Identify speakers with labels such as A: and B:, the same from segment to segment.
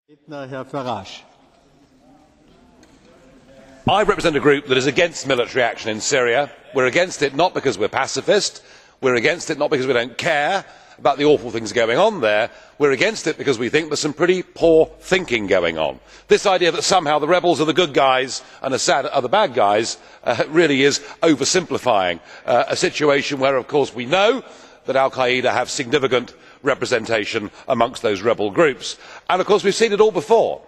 A: Herr Farage.
B: I represent a group that is against military action in Syria. We are against it not because we are pacifist, we are against it not because we do not care about the awful things going on there, we are against it because we think there is some pretty poor thinking going on. This idea that somehow the rebels are the good guys and Assad are the bad guys really is oversimplifying a situation where, of course, we know that Al Qaeda have significant representation amongst those rebel groups. And of course we have seen it all before.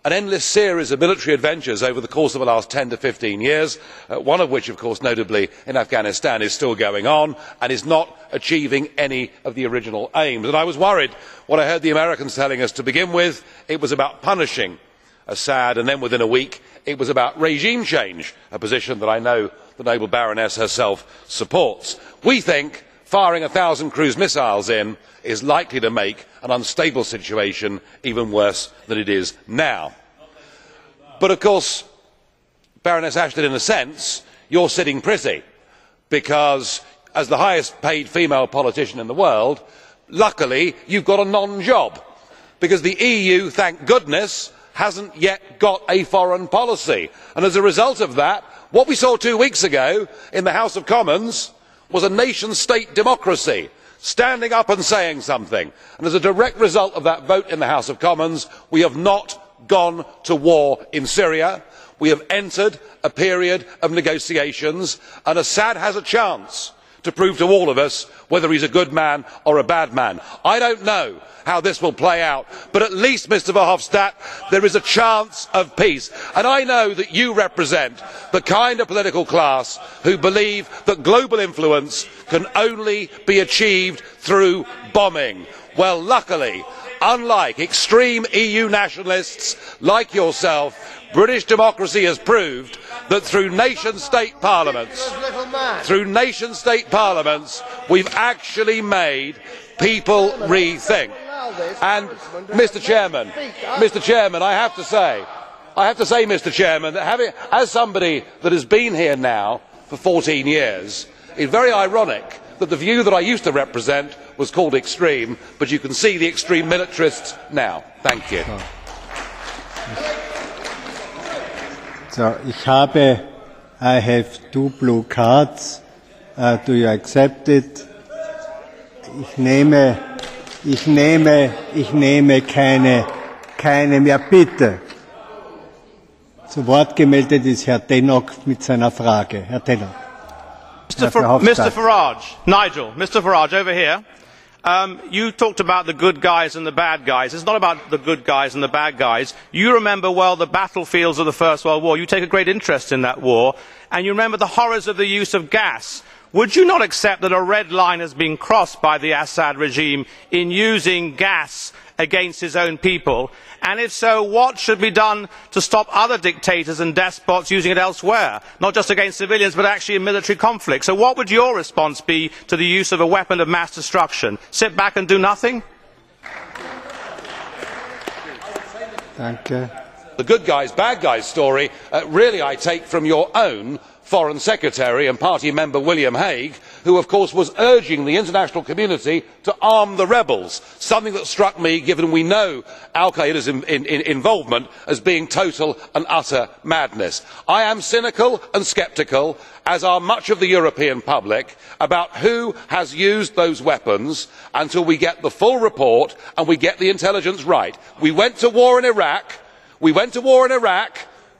B: An endless series of military adventures over the course of the last 10 to 15 years, one of which, of course, notably in Afghanistan, is still going on and is not achieving any of the original aims. And I was worried when I heard the Americans telling us to begin with it was about punishing Assad, and then within a week it was about regime change, a position that I know the noble Baroness herself supports. We think firing 1,000 cruise missiles in is likely to make an unstable situation even worse than it is now. But of course, Baroness Ashton, in a sense, you are sitting pretty, because as the highest paid female politician in the world, luckily you have got a non-job, because the EU, thank goodness, has not yet got a foreign policy. And as a result of that, what we saw 2 weeks ago in the House of Commons was a nation state democracy standing up and saying something, and as a direct result of that vote in the House of Commons, we have not gone to war in Syria. We have entered a period of negotiations, and Assad has a chance to prove to all of us whether he is a good man or a bad man. I do not know how this will play out, but at least, Mr Verhofstadt, there is a chance of peace. And I know that you represent the kind of political class who believe that global influence can only be achieved through bombing. Well, luckily, unlike extreme EU nationalists like yourself, British democracy has proved that through nation state parliaments, we have actually made people rethink. And Mr Chairman, I have to say, Mr Chairman, that as somebody that has been here now for 14 years, it is very ironic that the view that I used to represent was called extreme, but you can see the extreme militarists now. Thank you.
A: So, I have 2 blue cards. Do you accept it? Ich nehme keine mehr. Bitte. Zu Wort gemeldet ist Herr Tannock mit seiner Frage. Herr Tannock.
C: Mr Farage, Nigel, Mr Farage, over here. You talked about the good guys and the bad guys. It is not about the good guys and the bad guys. You remember well the battlefields of the First World War. You take a great interest in that war, and you remember the horrors of the use of gas. Would you not accept that a red line has been crossed by the Assad regime in using gas against his own people? And if so, what should be done to stop other dictators and despots using it elsewhere, not just against civilians but actually in military conflict? So what would your response be to the use of a weapon of mass destruction? Sit back and do nothing?
A: Danke.
B: The good guys, bad guys story really I take from your own Foreign Secretary and party member William Hague, who of course was urging the international community to arm the rebels, something that struck me, given we know Al Qaeda's involvement, as being total and utter madness. I am cynical and sceptical, as are much of the European public, about who has used those weapons until we get the full report and we get the intelligence right. We went to war in Iraq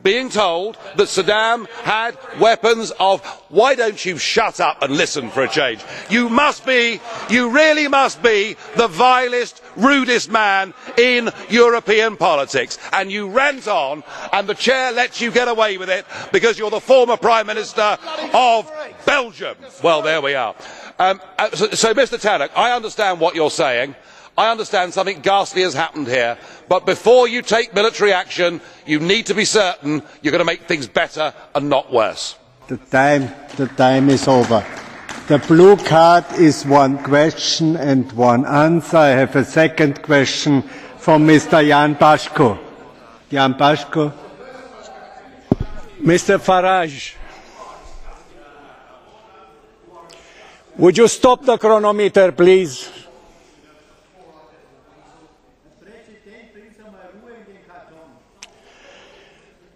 B: being told that Saddam had weapons of... Why don't you shut up and listen for a change? You really must be the vilest, rudest man in European politics. And you rant on, and the chair lets you get away with it because you're the former Prime Minister of Belgium. Well, there we are. So, Mr Tannock, I understand what you're saying. I understand something ghastly has happened here, but before you take military action, you need to be certain you are going to make things better and not worse.
A: The time is over. The blue card is 1 question and 1 answer. I have a second question from Mr. Jan Paşcu. Jan Paşcu.
D: Mr. Farage, would you stop the chronometer, please?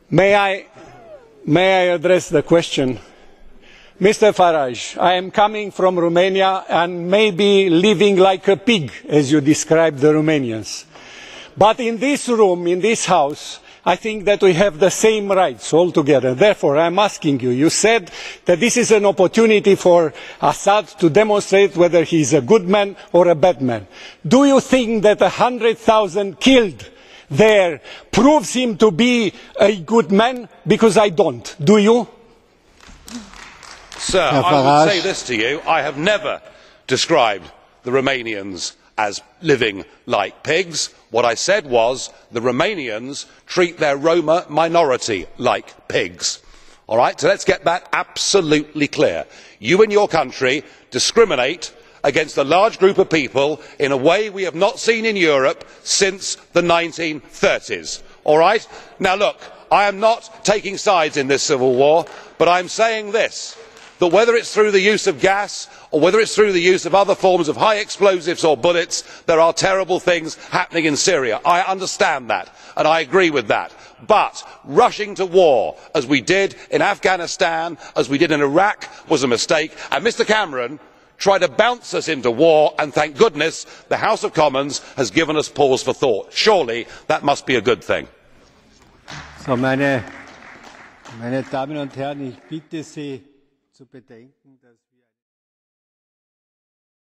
D: May I address the question? Mr. Farage, I am coming from Romania and maybe living like a pig, as you described the Romanians. But in this room, in this house, I think that we have the same rights altogether. Therefore, I am asking you, you said that this is an opportunity for Assad to demonstrate whether he is a good man or a bad man. Do you think that 100,000 killed there proves him to be a good man? Because I don't. Do you?
B: Sir, I would say this to you. I have never described the Romanians as living like pigs. What I said was the Romanians treat their Roma minority like pigs. All right? So let's get that absolutely clear. You in your country discriminate against a large group of people in a way we have not seen in Europe since the 1930s. All right? Now look, I am not taking sides in this civil war, but I am saying this, that whether it is through the use of gas or whether it is through the use of other forms of high explosives or bullets, there are terrible things happening in Syria. I understand that and I agree with that. But rushing to war, as we did in Afghanistan, as we did in Iraq, was a mistake, and Mr Cameron tried to bounce us into war, and thank goodness the House of Commons has given us pause for thought. Surely that must be a good thing.
A: So, meine Damen und Herren, ich bitte Sie zu bedenken, dass